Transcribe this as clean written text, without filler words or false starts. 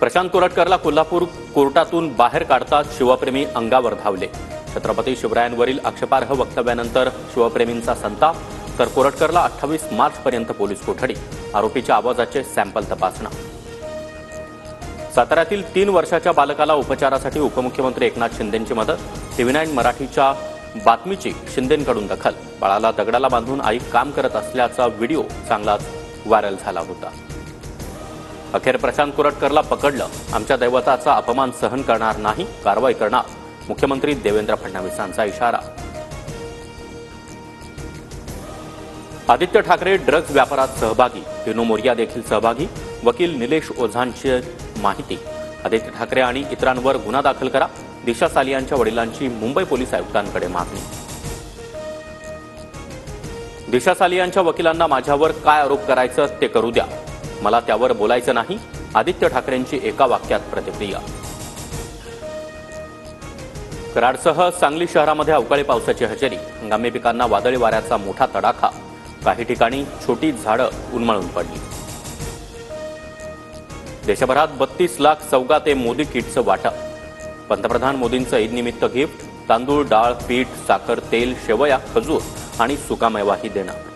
प्रशांत कोरटकरला कोल्हापूर कोर्टातून बाहेर काढताच शिवप्रेमी अंगावर धावले। छत्रपती शिवरायांवरील आक्षेपार्ह वक्तव्यानंतर शिवप्रेमींचा संताप, तर कोरटकरला 28 मार्चपर्यंत पोलीस कोठडी, आरोपीच्या आवाजाचे सॅम्पल तपासणं। साताऱ्यातील 3 वर्षाच्या बालकाला उपचारासाठी उपमुख्यमंत्री एकनाथ शिंदेंची मदत, TV9 मराठीच्या बातमीची शिंदेंकडून दखल। बाळाला दगडाला बांधून आई काम करत असल्याचा व्हिडिओ चांगलाच व्हायरल झाला होता। अखेर प्रशांत कोरटकरला पकडलं, आमच्या दैवताचा अपमान सहन करणार नाही, कारवाई करणार, मुख्यमंत्री देवेंद्र फडणवीसांचा इशारा। आदित्य ठाकरे ड्रग्ज व्यापारात सहभागी, टिनू मोरिया देखील सहभागी, वकील निलेश ओझांची माहिती। आदित्य ठाकरे आणि इतरांवर गुन्हा दाखल करा, दिशा सालियांच्या वडिलांची मुंबई पोलीस आयुक्तांकडे मागणी। दिशा सालियांच्या वकिलांना माझ्यावर काय आरोप करायचं ते करू द्या, मला त्यावर बोलायचं नाही, आदित्य ठाकरेंची एका वाक्यात प्रतिक्रिया। कराडसह सांगली शहरामध्ये अवकाळी पावसाची हजेरी, हंगामी पिकांना वादळी वाऱ्याचा मोठा तडाखा, काही ठिकाणी छोटी झाडं उन्मळून पडली। देशभरात 32 लाख सौगाते मोदी किटचं वाटप, पंतप्रधान मोदींचं ईदनिमित्त गिफ्ट, तांदूळ, डाळ, पीठ, साखर, तेल, शेवया, खजूर आणि सुकामेवाही देणार।